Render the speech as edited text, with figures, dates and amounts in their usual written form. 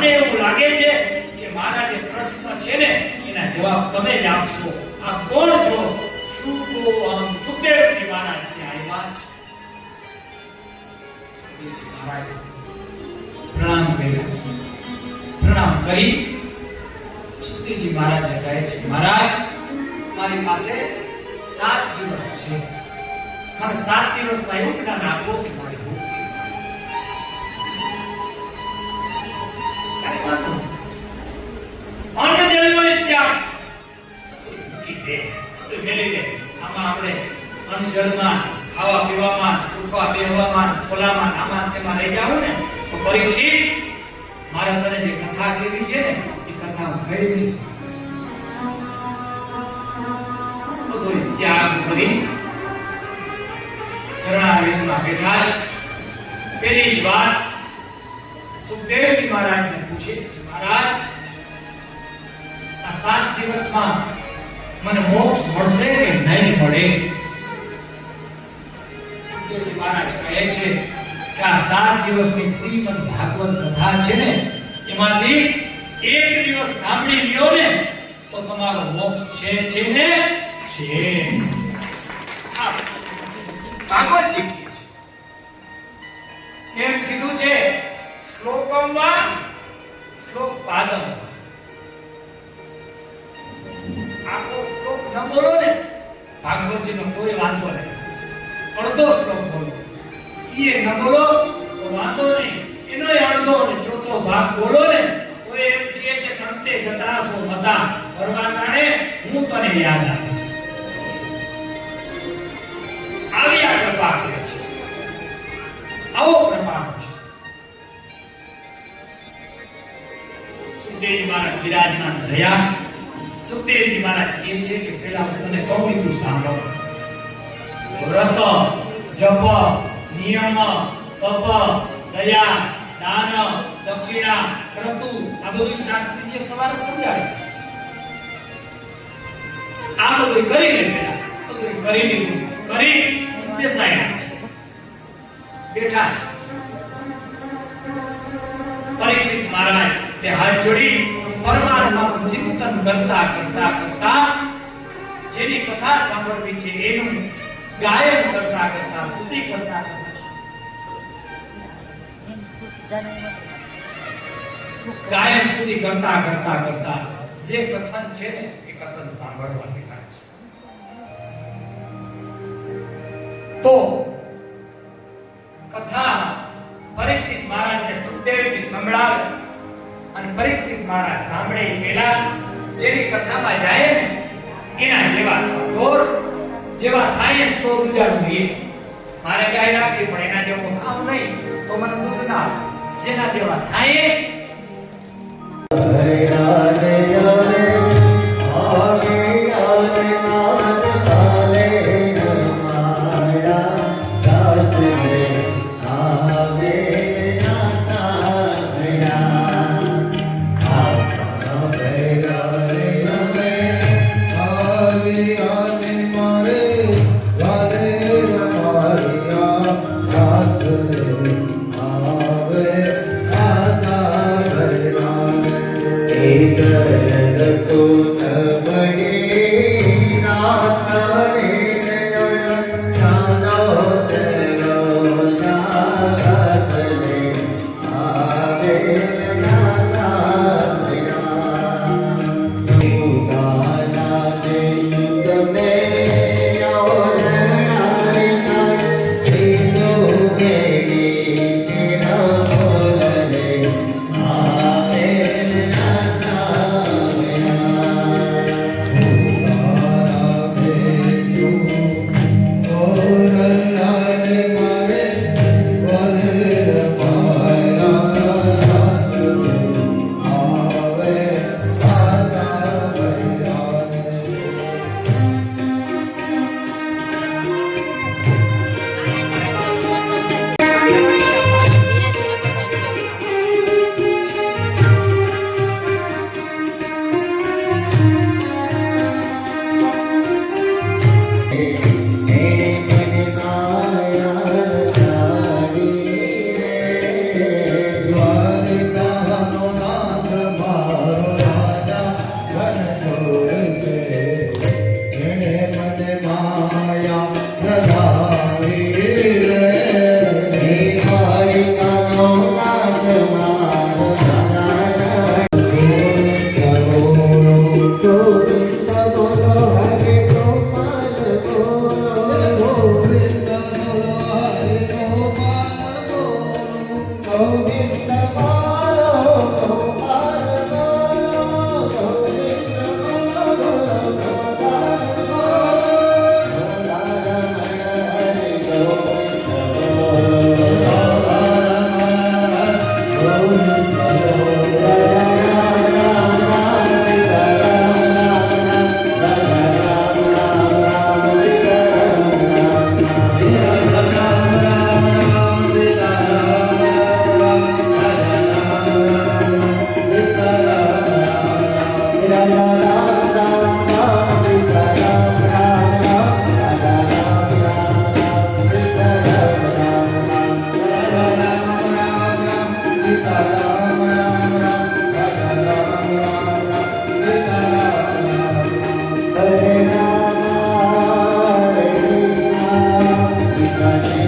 મને એવું લાગે છે કે મારા જે પ્રશ્ન છે ને એના જવાબ તમે જ આપશો. આ કોણ છો? સુખદેવજી મહારાજ ત્યાં આવ્યા. પ્રણામ કર્યા. પ્રણામ કરી સુખદેવજી મહારાજને કહે છે, મહારાજ મારી પાસે 7 દિવસ છે. મને 7 દિવસમાં એવું જ્ઞાન આપો કે મારી મુક્તિ થાય. અન્ન જલનો ત્યાગ કીધે તો મેલી દે. આમાં આપણે અન્ન જલમાં, ખાવા પીવામાં, ઉઠવા બેહવામાં, ખોલામાં, આમાં તેમાં રહી જાવ ને તો પરીક્ષિત મારે તને જે કથા કેવી છે ને એ કથા હું કહી દઈશ. બધો ત્યાગ કરી ચરણારવિંદમાં બેઠા છે. પેલી જ વાત સુખદેવજી મહારાજને પૂછે છે, મહારાજ આ 7 દિવસમાં મને મોક્ષ મળશે કે નહીં મળે? સુખદેવજી મહારાજ કહે છે કે આ 7 દિવસની શ્રીમદ ભાગવત કથા છે ને એમાંથી એક દિવસ સાંભળી લ્યો ને તો તમારો મોક્ષ છે ને છે. ભાગવતજી કહે છે એમ કીધું છે, શ્લોકમાં શ્લોક પાદમ. આખો શ્લોક ન બોલો ને ભાગવતજીનો કોઈ વાંધો નહીં, અડધો શ્લોક બોલો એ ન બોલો તો વાંધો નહીં, એનો અડધો ને ચોથો ભાગ બોલો ને તો એમ કહે છે અંતે ગતાસો મતા ભરવાનાને હું તને યાદ આપીશ. આવી આ કૃપા છે, આવો પ્રમાણ છે. સુખદેવજી મહારાજ વિરાજમાન થયા. સુખદેવજી મહારાજ કહે છે કે પહેલા હું તને કહું તું સાંભળો. વ્રત, જપ, નિયમ, તપ, દયા, દાન, દક્ષિણા, ક્રતુ આ બધું શાસ્ત્રીય સવારે સમજાવે. આ બધું કરી લે. પહેલા બધું કરી લીધું. કરી બેઠા છે. પરીક્ષિત મહારાજ બે હાથ જોડી પરમાત્માનું ચિંતન કરતા કરતા કરતા જેની કથા સાંભળવી છે એનું ગાયન કરતા કરતા સ્તુતિ કરતા કરતા ગાયન સ્તુતિ કરતા કરતા કરતા જે કથન છે ને એ કથન સાંભળવા બેઠા છે. તો કથા પરીક્ષિત મહારાજને સુખદેવજી સંભળાવે અને પરીક્ષિત મહારાજ સાંભળે પહેલા જેની કથામાં જાય ને એના જેવા ઢોર જેવા થાય ને તો દૂજાનું એ મારે ગાય રાખવી પણ એના જેવો થાવ નહીં તો મને દૂધ ના આવે. જેના જેવા થાય Hare